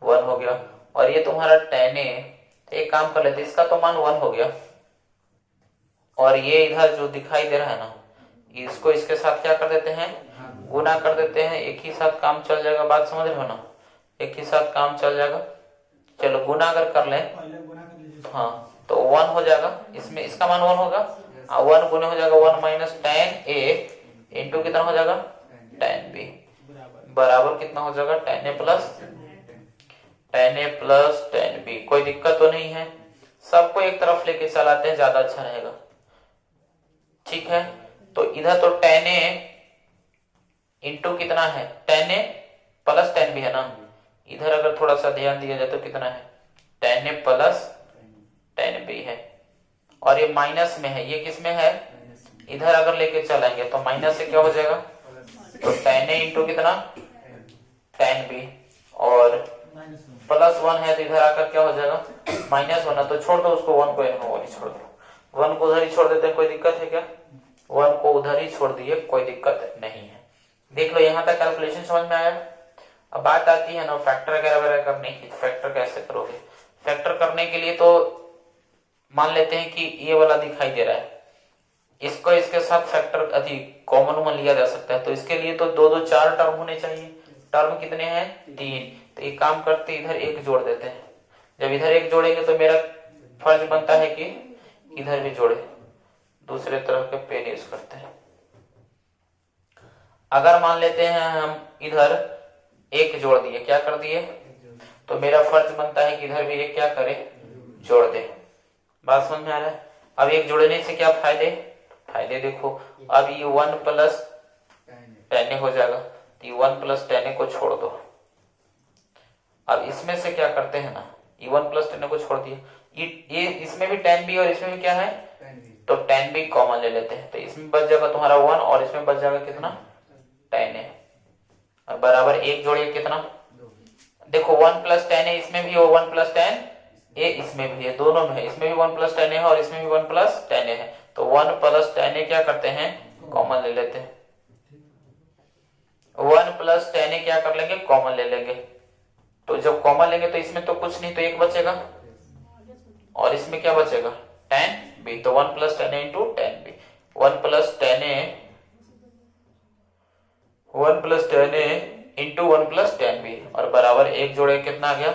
1 हो गया, और ये तुम्हारा tan a, एक काम कर लेते, इसका तो मान 1 हो गया, और ये इधर जो दिखाई दे रहा है ना, इसको इसके साथ क्या कर देते हैं, गुना कर देते हैं, एक ही साथ काम चल जाएगा। बात समझ रहे हो ना, एक ही साथ काम चल जाएगा। चलो गुना अगर कर लें,
पहले गुना कर लीजिए।
हाँ, तो 1 हो जाएगा, इसमें इसका मान 1 होगा, 1 गुने हो जाएगा 1 माइनस 10a इंटू कितना हो जाएगा 10b बराबर कितना हो जाएगा 10a प्लस 10b। कोई दिक्कत तो नहीं है, सबको एक तरफ लेके चलाते हैं, ज्यादा अच्छा रहेगा। ठीक है, तो इधर तो 10a इंटू कितना है 10a प्लस 10b है ना, इधर अगर थोड़ा सा ध्यान दिया जाए तो कितना है 10a प्लस 10b है, और ये माइनस में है, ये किस में है, इधर अगर लेके चलेंगे तो माइनस से क्या हो जाएगा, तो 10a इंटू कितना 10b, और प्लस 1 है तो इधर आकर क्या हो जाएगा माइनस 1 है, तो छोड़ दो उसको, 1 को ही छोड़ दो, 1 को उधर ही छोड़ देते हैं, कोई दिक्कत है क्या, 1 को उधर ही छोड़ दिए, कोई दिक्कत नहीं है। देख लो यहाँ तक कैलकुलेशन समझ में आया। अब बात आती है ना फैक्टर वगैरह करने की, फैक्टर कैसे करोगे। फैक्टर करने के लिए तो मान लेते हैं कि ये वाला दिखाई दे रहा है, इसको इसके साथ फैक्टर अधिक कॉमन में लिया जा सकता है, तो इसके लिए तो 2 2 4 टर्म होने चाहिए। टर्म कितने हैं 3, तो एक काम करते इधर 1 जोड़ देते हैं। जब इधर 1 जोड़ेंगे तो मेरा फर्ज बनता है कि इधर भी जोड़े, दूसरे तरफ के पेन यूज करते हैं। अगर मान लेते हैं हम इधर 1 जोड़ दिए, क्या कर दिए, तो मेरा फर्ज बनता है कि इधर भी 1 क्या करे जोड़ दे। बात समझ में आ रहा है। अब 1 जोड़ने से क्या फायदे, देखो अब ये 1 प्लस 10 हो जाएगा, तो ये 1 प्लस 10 को छोड़ दो। अब इसमें से क्या करते हैं ना, ये 1 प्लस 10 को छोड़ दिया, ये इसमें भी 10b और इसमें भी क्या है, तो 10b कॉमन ले लेते हैं, तो इसमें बच जाएगा तुम्हारा 1 और इसमें बच जाएगा कितना 10a, और बराबर 1 जोड़िए कितना, देखो 1 प्लस 10a इसमें भी हो, 1 प्लस 10a इसमें भी है, दोनों में है, इसमें भी 1 प्लस 10a है और इसमें भी 1 प्लस 10a है, तो 1 प्लस 10a क्या करते हैं कॉमन ले लेते हैं, 1 प्लस 10a क्या कर लेंगे कॉमन ले लेंगे, तो जब कॉमन लेंगे तो इसमें तो कुछ नहीं, तो 1 बचेगा और इसमें क्या बचेगा 10b, तो 1 plus 10a into 10b, 1 plus 10a into 1 plus 10b, और बराबर 1 जोड़े कितना आ गया,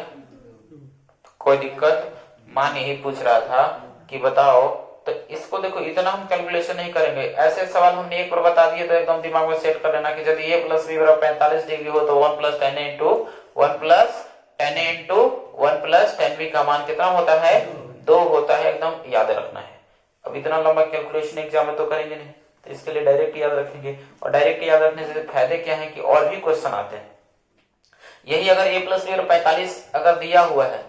कोई दिक्कत। मान यही पूछ रहा था कि बताओ, तो इसको देखो इतना हम कैलकुलेशन नहीं करेंगे, ऐसे सवाल हमने एक बार बता दिए तो एकदम दिमाग में सेट कर लेना कि यदि a प्लस b बराबर 45 डिग्री हो तो 1 plus 10a into 1 plus 10a into 1 plus 10b का मान कितना होता है 2 होता है, एकदम याद रखना है। अब इतना लंबा कैलकुलेशन एग्जाम में तो करेंगे नहीं, तो इसके लिए डायरेक्ट याद रखेंगे, और डायरेक्ट याद रखने से फायदे क्या है कि और भी क्वेश्चन आते हैं। यही अगर a प्लस b और 45 अगर दिया हुआ है,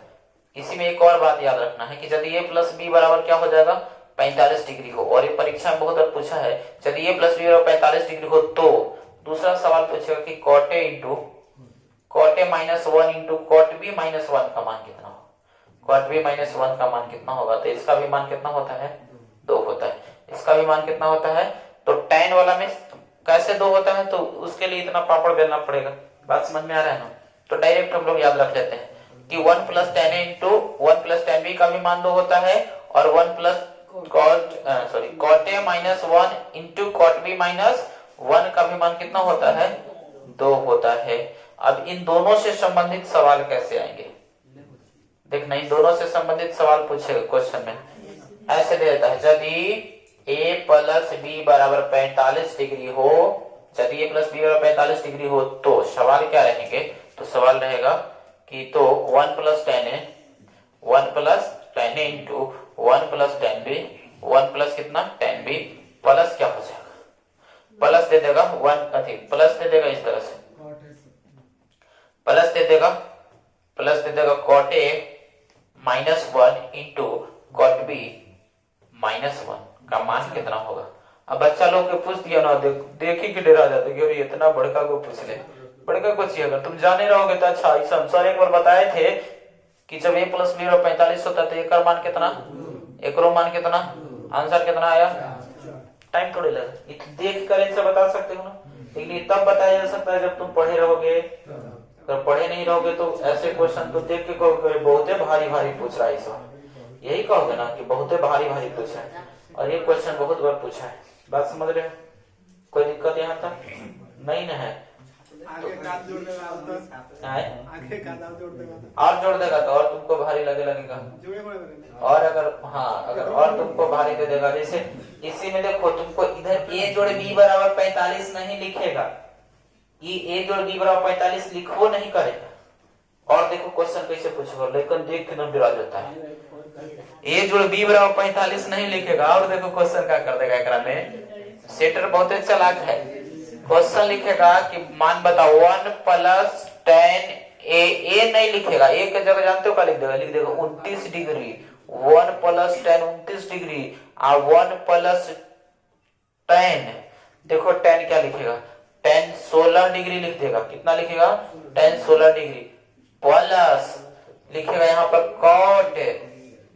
इसी में एक और बात याद रखना है कि यदि a प्लस b बराबर क्या हो जाएगा 45 डिग्री हो, और ये परीक्षा में बहुत बार पूछा है, यदि a प्लस b बराबर 45 डिग्री हो तो दूसरा सवाल पूछेगा कि cot a into cot a minus 1 into cot b minus 1 का मान कितना होगा, cot b माइनस 1 का मान कितना होगा, तो इसका भी मान कितना होता है 2 होता है, इसका भी मान कितना होता है, तो tan वाला में कैसे 2 होता है, तो उसके लिए इतना पापड़ बेलना पड़ेगा। बात समझ में आ रहा है ना, तो डायरेक्ट हम लोग याद रख लेते हैं कि 1 plus 10a into 1 plus 10b का भी मान 2 होता है, और 1 plus cot a minus 1 into cot b minus 1 का भी मान कितना होता है 2 होता है। अब इन दोनों से संबंधित सवाल कैसे आएंगे, देखना, इन दोनों से संबंधित सवाल पूछेगा क्वेश्चन में, ऐसे देता है यदि a प्लस b बराबर 45 डिग्री हो, यदि a प्लस b बराबर 45 डिग्री हो तो सवाल क्या रहेंगे, तो सवाल रहेगा कि तो 1 plus 10a into 1 plus 10b, 1 plus कितना 10b प्लस क्या हो जाएगा, प्लस दे देगा 1 अधिक प्लस दे देगा, इस तरह से प्लस दे देगा cot a minus 1 into cot b minus 1 का मान कितना होगा। अब बच्चा लोग के पूछ दिया ना, देखी कि डरा जाते कि इतना बड़का को पूछ ले, बड़का को चाहिए, अगर तुम जाने रहोगे तो अच्छा। ऐसा सर एक बार बताए थे कि जब a प्लस b और 45 होता है तो एक मान कितना, एक मान कितना, आंसर कितना आया, टाइम थोड़े लगा, देख कर इनसे बता सकते हो ना, लेकिन तब बताया जा सकता है जब तुम पढ़े रहोगे, अगर पढ़े नहीं रहोगे तो ऐसे क्वेश्चन तो देख के कहोगे बहुत भारी भारी पूछ रहा है, इस बार यही कहोगे ना कि बहुत भारी भारी पूछ रहा है, और ये क्वेश्चन बहुत बार पूछा है, बात समझ रहे हो? कोई दिक्कत यहाँ तक नहीं न है?
आगे का जोड़ देगा तो आगे का जोड़ देगा तो
और जोड़ देगा तो और तुमको भारी लगेगा।
जोड़े पड़ेगा।
और अगर और तुमको भारी दे देगा, जैसे इसी में देखो तुमको इधर a जोड़ b बराबर 45 नहीं लिखेगा, ये a जोड़ b बराबर 45 लिखो नहीं करेगा। और देखो क्वेश्चन कैसे पूछेगा, लेकिन देख के ना डरा जाता है, a जोड़ b बराबर 45 नहीं लिखेगा। और देखो क्वेश्चन क्या कर देगा, एकरा में सेटर बहुत चालाक है। क्वेश्चन लिखेगा कि मान बताओ 1 प्लस tan a नहीं लिखेगा, a की जगह जानते हो क्या लिख देगा, 29 डिग्री। 1 प्लस tan 29 डिग्री और 1 प्लस tan, देखो tan क्या लिखेगा, tan 16 डिग्री लिख देगा। कितना लिखेगा, tan 16 डिग्री प्लस लिखेगा यहाँ पर cot,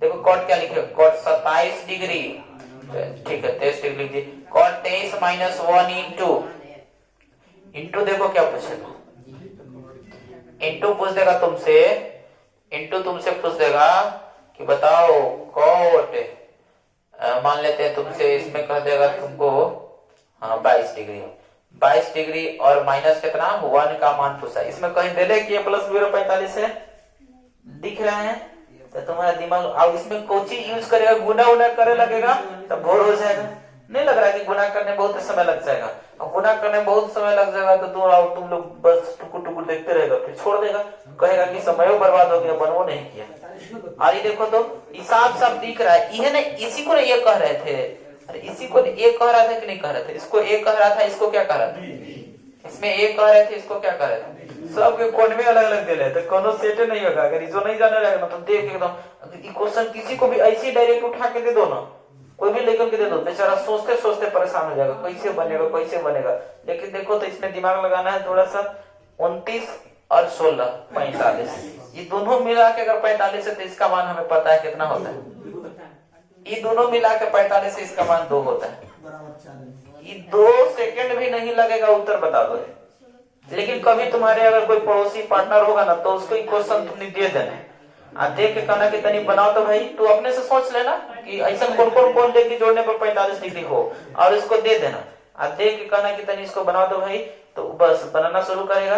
देखो cot क्या लिखेगा, cot 27 डिग्री, ठीक है 23 डिग्री लिख दी। cot 23 माइनस 1 इंटू देखो क्या पूछेगा, इंटू पूछ देगा तुमसे, इंटू तुमसे पूछ देगा कि बताओ cot, मान लेते हैं तुमसे, इसमें कह देगा तुमको 22 डिग्री, 22 डिग्री और माइनस कितना 1 का मान पूछा। इसमें कहीं दे दे कि प्लस 45 है, दिख रहा है तो तुम्हारा दिमाग, अब इसमें कोची यूज करेगा, गुना उना करे लगेगा तो बोर हो जाएगा। नहीं लग रहा है कि गुना करने में बहुत समय लग जाएगा, और गुना करने में बहुत समय लग जाएगा तो तुम लोग बस टुकुर टुकुर देखते रहेगा, फिर छोड़ देगा, कहेगा कि समय बर्बाद हो गया, बनवो नहीं किया। और ये देखो तो हिसाब सब दिख रहा है, ये ना इसी को ये कह रहे थे, अरे इसी को ये कह रहा था कि नहीं कह रहे थे, इसको एक कह रहा था, इसको क्या कह रहा था, इसमें एक कह रहे थे, इसको क्या कह रहे थे, सबके कोड में अलग अलग दे रहे थे, कोनो सेट नहीं होगा। अगर जो नहीं जाने लगेगा तो देख एकदम क्वेश्चन किसी को भी ऐसे डायरेक्ट उठा के दे दो ना, कोई भी लेकर के दे दो, बेचारा सोचते सोचते परेशान हो जाएगा, कैसे बनेगा कैसे बनेगा। लेकिन देखो तो इसमें दिमाग लगाना है थोड़ा सा। 29 और 16 45, ये दोनों मिला के अगर 45 है तो इसका मान हमें पता है कितना होता है, ये दोनों मिला के 45 है, इसका मान 2 होता है। ये 2 सेकंड भी नहीं लगेगा, उत्तर बता दो। लेकिन कभी तुम्हारे अगर कोई पड़ोसी पार्टनर होगा ना तो उसको क्वेश्चन तुमने दे देना, देख के कहना कि तनी बनाओ, तो भाई तू अपने से सोच लेना कि ऐसा कौन लेके जोड़ने पर 45 डिग्री हो, और इसको दे देना, देख के कहना कि तनी इसको बनाओ, तो भाई तो बस बनाना शुरू करेगा।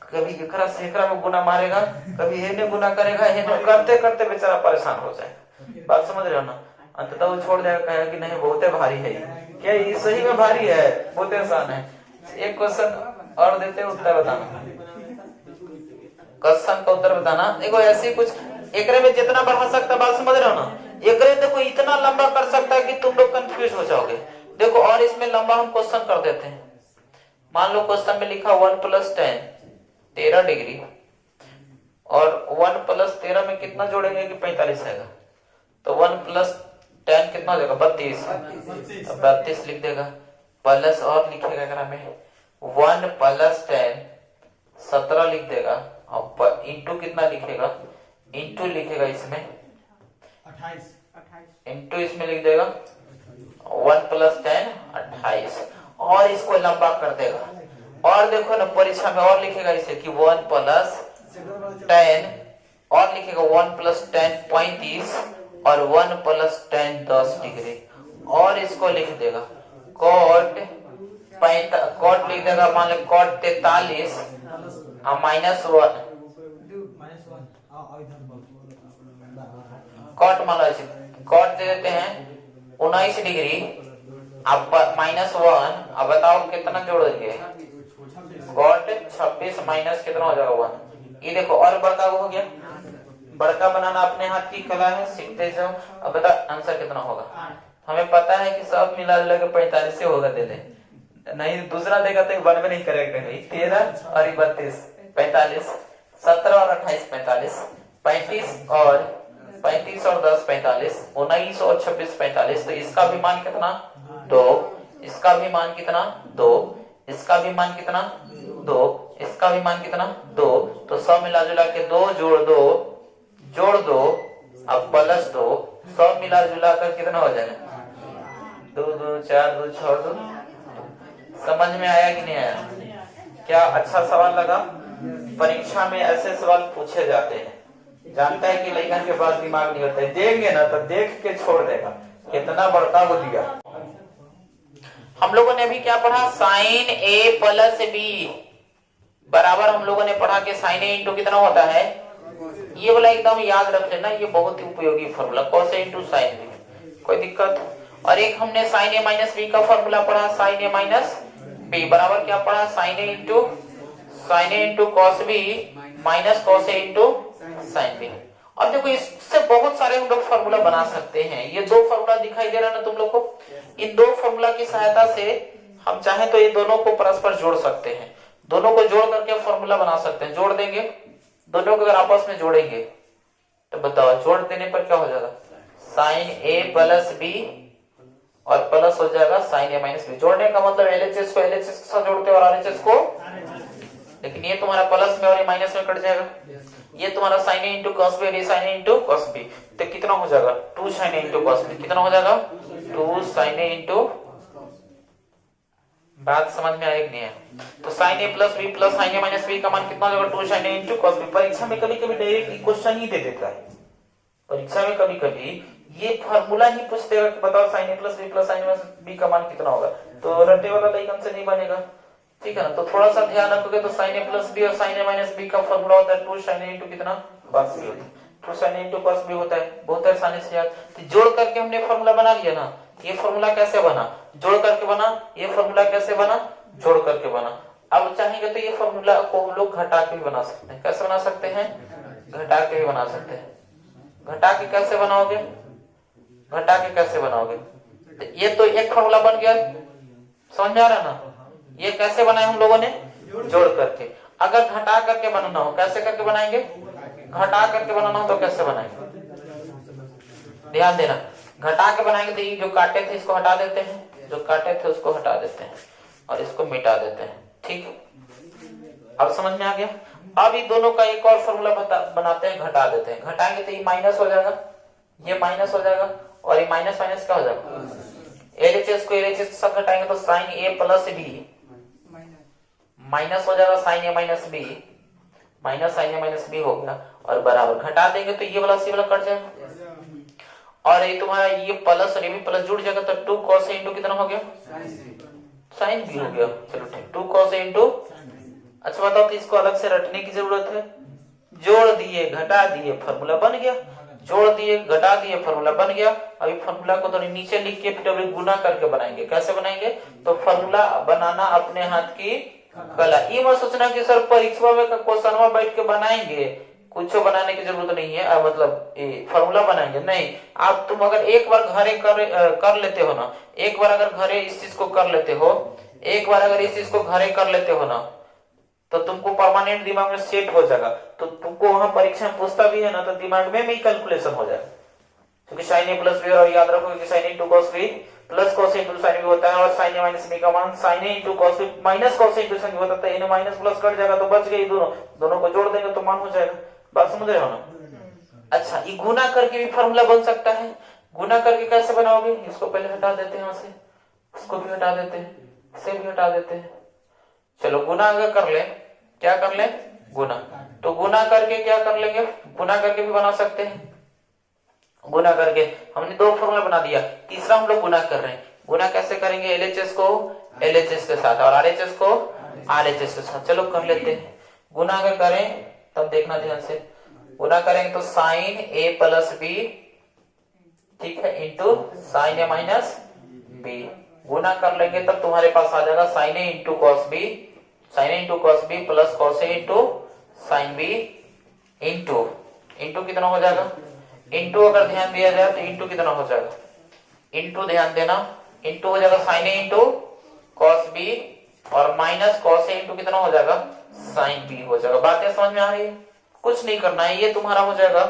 कभी एकरा से एकरा में गुना मारेगा, कभी हेने गुना करेगा, हेने करते करते बेचारा परेशान हो जाएगा। बात समझ रहे हो ना? अंततः वो छोड़ देगा, कहेगा कि नहीं बहुत भारी है, क्या ये सही में भारी है, बहुत आसान है। एक क्वेश्चन और देते हैं, उत्तर बताना, क्वेश्चन का उत्तर बताना। देखो ऐसे कुछ एकरे में जितना बढ़ा सकता, बात समझ रहे हो ना, एकरे देखो इतना लंबा कर सकता है कि तुम लोग कंफ्यूज हो जाओगे। देखो और इसमें लंबा हम क्वेश्चन कर देते हैं। मान लो क्वेश्चन में लिखा 1 प्लस 10 13 डिग्री, और 1 प्लस 13 में कितना जोड़ेंगे कि 45 आएगा, तो 1 प्लस 10 कितना हो जाएगा 32, 32 लिख देगा, प्लस और लिखेगा एकरा में 1 प्लस 10 17 लिख देगा, और इंटू कितना लिखेगा, इंटू लिखेगा इसमें
28,
इंटू इसमें लिख देगा 1 प्लस 10 28, और इसको लंबा कर देगा। और देखो ना परीक्षा में और लिखेगा इसे कि 1 प्लस 10, और लिखेगा 1 प्लस 10 35, और 1 प्लस 10 10 डिग्री, और इसको लिख देगा कॉट लिख देगा, मान लो कॉट 43 माइनस 1, कॉट मान लो कॉट दे देते हैं 19 डिग्री, अब माइनस 1, अब बताओ कितना जोड़ेंगे, कॉट 26 माइनस कितना हो जाएगा 1। ये देखो और बड़का हो गया, बड़का बनाना अपने हाथ की कला है, सीखते जाओ। अब बता आंसर कितना होगा, हमें पता है कि सब मिला जुला के 45 से होगा, दे दे, नहीं दूसरा देगा तो 92 नहीं करेगा, 13 और 32 45, 17 और 28 45, 35 और 10 45, 19 और 26 45, तो इसका भी मान कितना 2, इसका भी मान कितना 2, इसका भी मान कितना 2, इसका भी मान कितना 2, तो सब मिला जुला के 2 जोड़ दो अब प्लस 2, सब मिला जुला कर कितना हो जाएगा 2 2 4 2 6 2। समझ में आया कि नहीं आया? क्या अच्छा सवाल लगा? परीक्षा में ऐसे सवाल पूछे जाते हैं, जानता है कि लेखन के बाद दिमाग नहीं होता है, देंगे ना तो देख के छोड़ देगा, कितना बड़का को दिया। हम लोगों ने अभी क्या पढ़ा, साइन ए प्लस बी बराबर हम लोगों ने पढ़ा कि साइन ए इंटू कितना होता है, ये वाला एकदम याद रख लेना, ये बहुत ही उपयोगी formula, cos A into sine B, कोई दिक्कत। और एक हमने साइन ए माइनस बी का फॉर्मूला पढ़ा, साइन ए माइनस बी बराबर क्या पढ़ा, sine A into cos B minus cos A into sine B. अब देखो इससे बहुत सारे हम लोग फॉर्मूला बना सकते हैं। ये दो फॉर्मूला दिखाई दे रहा है ना तुम लोग को, इन दो फॉर्मूला की सहायता से हम चाहे तो ये दोनों को परस्पर जोड़ सकते हैं, दोनों को जोड़ करके फॉर्मूला बना सकते हैं। जोड़ देंगे दोनों को, अगर आपस में जोड़ेंगे तो बताओ जोड़ देने पर क्या हो जाएगा, साइन ए प्लस बी और प्लस हो जाएगा साइन ए माइनस बी। जोड़ने का मतलब एलएचएस को एलएचएस के साथ जोड़ते हैं और आरएचएस को, लेकिन ये तुम्हारा प्लस में और ये माइनस में कट जाएगा। ये तुम्हारा साइन ए इंटू कॉस बी और ये साइन ए इंटू कॉस बी, तो कितना हो जाएगा, 2 साइन ए इंटू कॉस बी, कितना हो जाएगा 2 साइन ए इंटू, बात समझ में आएगी नहीं है, तो sine A plus B plus sign A minus B का मान कितना हो जाएगा 2 साइन ए इंटू कॉस बी। परीक्षा में कभी कभी डायरेक्ट क्वेश्चन ही दे देता है, परीक्षा में कभी कभी ये फार्मूला ही पूछ देगा कि बताओ sign A plus B plus sign A minus B का मान कितना होगा, तो रट्टे वाला लेकिन से नहीं बनेगा, ठीक है ना। तो थोड़ा सा ध्यान रखोगे तो साइन ए प्लस बी और साइन ए माइनस बी का फॉर्मूला होता है 2 साइन ए इंटू कितना कॉस बी होता है, 2 साइन ए इंटू कॉस बी होता है, बहुत आसानी से याद। तो जोड़ करके हमने फॉर्मूला बना लिया ना, ये फॉर्मूला कैसे बना, जोड़ करके बना, ये फॉर्मूला कैसे बना, जोड़ करके बना। अब चाहेंगे तो ये फॉर्मूला को हम लोग घटा के भी बना सकते हैं, कैसे बना सकते हैं, घटा के भी बना सकते हैं। घटा के कैसे बनाओगे, घटा के कैसे बनाओगे, तो ये तो एक फॉर्मूला बन गया, समझ में आ रहा ना। ये कैसे बनाए हम लोगों ने, जोड़ करके। अगर घटा करके बनाना हो कैसे करके बनाएंगे, घटा करके बनाना हो तो कैसे बनाएंगे, ध्यान देना। घटा के बनाएंगे तो ये जो काटे थे इसको हटा देते हैं, जो काटे थे उसको हटा देते हैं और इसको मिटा देते हैं, ठीक। अब समझ में आ गया। अब ये दोनों का एक और फॉर्मूला बनाते हैं, घटा देते हैं। घटाएंगे तो ये माइनस हो जाएगा, ये माइनस हो जाएगा और ये माइनस माइनस क्या हो जाएगा, एलएचएस को एलएचएस के साथ घटाएंगे तो sine A plus B minus हो जाएगा sine A minus B, minus sine A minus B हो गया और बराबर घटा देंगे तो ये वाला सी वाला कट जाएगा और ये तुम्हारा ये प्लस और ये भी प्लस जुड़ जाएगा तो 2 cos ए इंटू कितना हो गया, साइन बी हो गया। चलो ठीक, 2 cos ए इंटू, अच्छा बताओ तो इसको अलग से रटने की जरूरत है, जोड़ दिए घटा दिए फॉर्मूला बन गया, जोड़ दिए घटा दिए फॉर्मूला बन गया। अभी फॉर्मूला को थोड़ी नीचे लिख के फिर अभी गुना करके बनाएंगे, कैसे बनाएंगे, तो फॉर्मूला बनाना अपने हाथ की कला। ये मत सोचना कि सर परीक्षा में क्वेश्चन में बैठ के बनाएंगे, कुछ बनाने की जरूरत नहीं है, मतलब फॉर्मूला बनाएंगे नहीं। आप तुम अगर एक बार घरे कर लेते हो ना, एक बार अगर घरे इस चीज को कर लेते हो, एक बार अगर इस चीज को घरे कर लेते हो ना, तो तुमको परमानेंट दिमाग में सेट हो जाएगा। तो तुमको वहां परीक्षा में पूछता भी है ना तो दिमाग में भी कैलकुलेशन हो जाएगा, क्योंकि साइन ए प्लस बी, और याद रखो कि sine A into cos B plus cos A into sine B होता है और साइन ए माइनस बी का मान sine A into cos B minus cos A into sine B होता है। इन्हें माइनस प्लस कट जाएगा तो बच गई दोनों, दोनों को जोड़ देंगे तो मान हो जाएगा। बात समझ रहे हो ना। अच्छा, ये गुना करके भी फॉर्मूला बन सकता है। गुना करके कैसे बनाओगे, इसको पहले हटा देते हैं यहाँ से, इसको भी हटा देते हैं, इसे भी हटा देते हैं। चलो गुना अगर कर ले, क्या कर ले, गुना, तो गुना करके क्या कर लेंगे, गुना करके भी बना सकते हैं। गुना करके हमने 2 फॉर्मूला बना दिया, तीसरा हम लोग गुना कर रहे हैं। गुना कैसे करेंगे, एलएचएस को एलएचएस के साथ और आरएचएस को आरएचएस के साथ। चलो कर लेते हैं। गुना अगर करें तब देखना ध्यान से, गुना करेंगे तो साइन ए प्लस बी, ठीक है, into sine A minus B. गुना कर लेंगे तब तुम्हारे पास आ जाएगा sine A into cos B, sine A into cos B plus cos A into sine B into, into कितना हो जाएगा, इंटू अगर ध्यान दिया जाए तो इंटू कितना हो जाएगा, इंटू ध्यान देना, इंटू हो जाएगा साइन ए इंटू कॉस बी और माइनस कॉस ए इंटू कितना हो जाएगा, साइन बी हो जाएगा। बातें समझ में आ रही है, कुछ नहीं करना है, ये तुम्हारा हो जाएगा।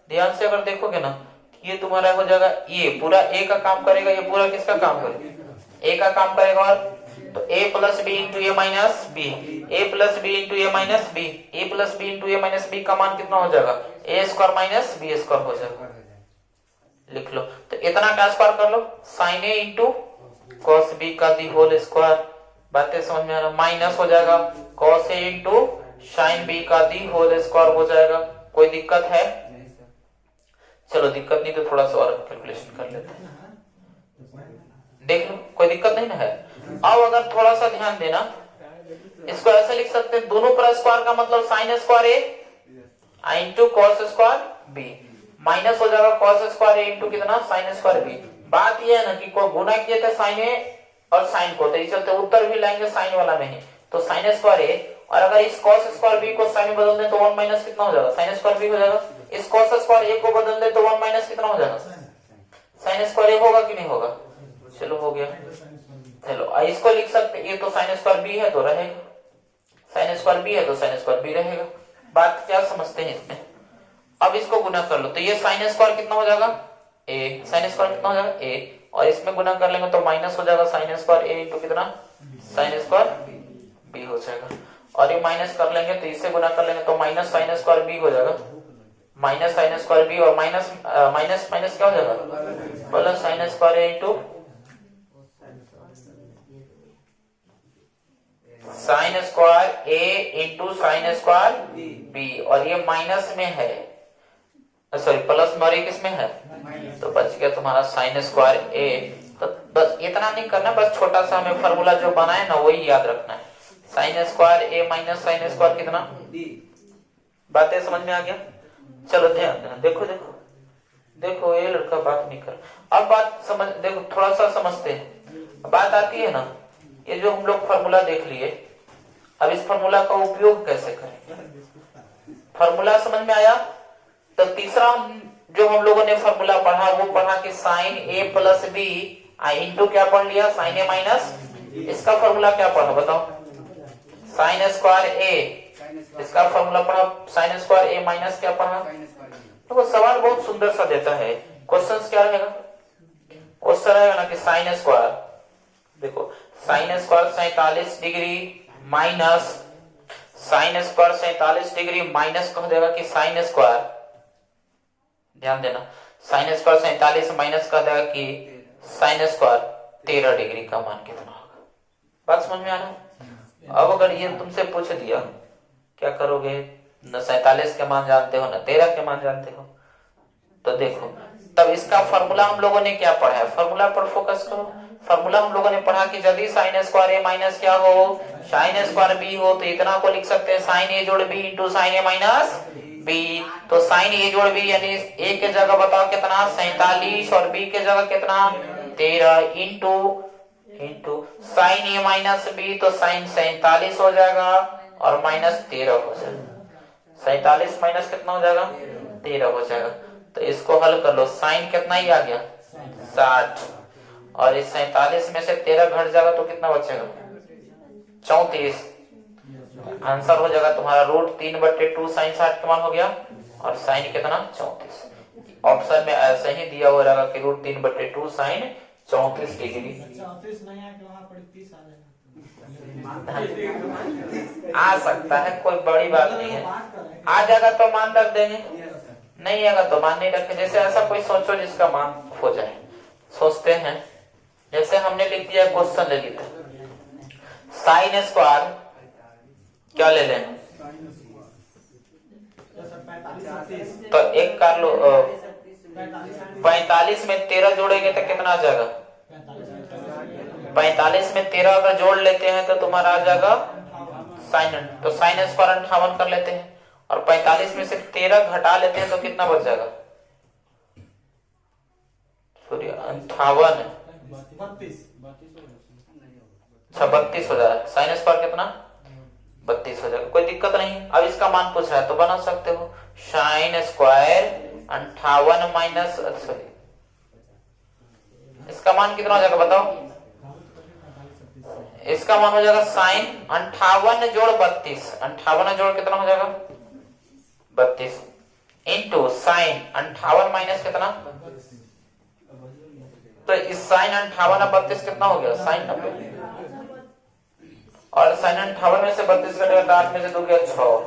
ध्यान से अगर देखोगे ना, ये तुम्हारा हो जाएगा, ये पूरा ए का काम करेगा, ये पूरा किसका काम करेगा, ए का काम करेगा। और तो a plus B into a minus b, a plus B into a minus b, a plus B into a minus B का मान कितना हो जाएगा, a square minus b square हो जाएगा। लिख लो, तो इतना का स्क्वायर कर लो, साइन ए इंटू कॉस बी का दी होल स्क्वायर। बातें समझ में आ रहा, माइनस हो जाएगा cos A into sine B का दी होल स्क्वायर हो जाएगा। कोई दिक्कत है, चलो दिक्कत नहीं तो थोड़ा सा और कैलकुलेशन कर लेते हैं। देख लो, कोई दिक्कत नहीं ना है। अब अगर थोड़ा सा ध्यान देना, इसको ऐसे लिख सकते हैं, दोनों पर स्क्वायर का मतलब sine square A into cos square B, minus हो जाएगा कॉस स्क्वायर ए इंटू कितना साइन स्क्वायर बी। बात यह है ना कि कोई गुना किए थे साइन ए और साइन को, तो इस चलते उत्तर भी लाएंगे साइन वाला में ही, तो साइन स्क्वायर ए, और अगर इस कॉस स्क्वायर बी को साइन में बदल दें तो 1 माइनस कितना हो जाएगा साइन स्क्वायर बी हो जाएगा। इस कॉस स्क्वायर ए को बदल दें तो 1 माइनस कितना हो जाएगा साइन स्क्वायर ए होगा कि नहीं होगा। चलो हो गया। चलो इसको लिख सकते, ये तो साइन स्क्वायर बी है तो रहेगा, साइन स्क्वायर बी है तो साइन स्क्वायर बी रहेगा। बात क्या समझते हैं इसमें। अब इसको गुना कर लो, तो ये साइन स्क्वायर कितना हो जाएगा ए, साइन स्क्वायर कितना हो जाएगा ए, और इसमें गुना कर लेंगे तो माइनस हो जाएगा साइन स्क्वायर ए इंटू कितना साइन स्क्वायर बी हो जाएगा, और ये माइनस कर लेंगे तो इससे गुना कर लेंगे तो माइनस साइन स्क्वायर बी हो जाएगा, माइनस साइन स्क्वायर बी, और माइनस माइनस माइनस क्या हो जाएगा plus sign square A into sign square A into sign square B, और ये माइनस में है, सॉरी प्लस में, और ये किसमें है, तो बच गया तुम्हारा साइन स्क्वायर ए। तो बस इतना नहीं करना, बस छोटा सा हमें फॉर्मूला जो बनाए ना वही याद रखना है, साइन स्क्वायर ए माइनस साइन स्क्वायर कितना। बातें समझ में आ गया। चलो ध्यान देना, देखो देखो देखो, ये लड़का बात नहीं कर। अब बात समझ, देखो थोड़ा सा समझते हैं। बात आती है ना, ये जो हम लोग फॉर्मूला देख लिए, अब इस फॉर्मूला का उपयोग कैसे करें। फॉर्मूला समझ में आया। तो तीसरा जो हम लोगों ने फॉर्मूला पढ़ा वो पढ़ा कि sine A plus B into क्या पढ़ लिया साइन ए माइनस, इसका फॉर्मूला क्या पढ़ा बताओ, साइन स्क्वायर ए, इसका फॉर्मूला पढ़ा साइन स्क्वायर ए माइनस क्या पढ़ा। तो वो सवाल बहुत सुंदर सा देता है। क्वेश्चन क्या रहेगा, क्वेश्चन रहेगा ना कि साइन स्क्वायर, देखो sine square 47 degree minus sine square 47 degree minus कह देगा कि साइन स्क्वायर, ध्यान देना, साइन स्क्वायर 47 माइनस कह देगा कि साइन स्क्वायर 13 डिग्री का मान कितना होगा। बात समझ में आ रहा है। अब अगर ये तुमसे पूछ दिया क्या करोगे, न 47 के मान जानते हो न 13 के मान जानते हो, तो देखो तब इसका फॉर्मूला हम लोगों ने क्या पढ़ा है, फॉर्मूला पर फोकस करो। फॉर्मूला हम लोगों ने पढ़ा कि यदि साइन स्क्वायर ए माइनस क्या हो साइन स्क्वायर बी हो, तो इतना को लिख सकते हैं साइन ए जोड़ B into sine A minus b. तो साइन ए जोड़ बी यानी ए के जगह बताओ कितना 47 और बी के जगह कितना 13 into sine A minus b, तो साइन 47 हो जाएगा और माइनस 13 हो जाएगा, 47 माइनस कितना हो जाएगा 13 हो जाएगा। तो इसको हल कर लो, साइन कितना ही आ गया 60, और इस 47 में से 13 घट जाएगा तो कितना बचेगा 34। आंसर हो जाएगा तुम्हारा √3/2 साइन 60 का मान हो गया, और साइन कितना 34। ऑप्शन में ऐसे ही दिया हुआ रहेगा कि √3/2 साइन 34 डिग्री।
34 नहीं है कि वहां पर 30
आ सकता है, कोई बड़ी बात नहीं है। आ जाएगा तो मान रख देंगे, नहीं आएगा तो मान नहीं रखे। जैसे ऐसा कोई सोचो जिसका मान हो जाए, सोचते हैं। जैसे हमने लिख दिया क्वेश्चन ले लेते, साइन स्क्वायर क्या ले लें, तो एक कर लो 45 में 13 जोड़ेंगे तो कितना आ जाएगा 45 में 13 अगर जोड़ लेते हैं तो तुम्हारा आ जाएगा साइन, तो साइन स्क्वायर 58 कर लेते हैं, और 45 में से 13 घटा लेते हैं तो कितना बच जाएगा 58 32 हो जाएगा। साइन स्क्वायर कितना 32 हो जाएगा, कोई दिक्कत नहीं। अब इसका मान पूछ रहा है तो बना सकते हो, साइन स्क्वायर 58 माइनस, सॉरी इसका मान कितना हो जाएगा बताओ, इसका मान हो जाएगा साइन 58 जोड़ 32, 58 जोड़ कितना हो जाएगा 32 इंटू साइन 58 माइनस कितना, तो इस साइन 58 और 32 कितना हो गया साइन 90, और साइन 58 में से 32 कटेगा तो 8 में से 2 गया 6,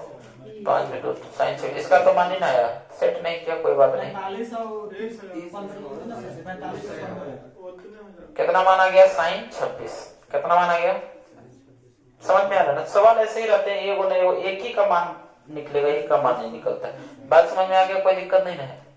5 में 2 साइन 6। इसका तो मान ही ना आया, सेट नहीं किया, कोई बात नहीं। कितना मान आ गया साइन 26, कितना मान आ गया, समझ में आ रहा है ना। सवाल ऐसे ही रहते हैं, एक ही का मान निकलेगा, एक का मान नहीं निकलता है। बात समझ में आ गया, कोई दिक्कत नहीं है।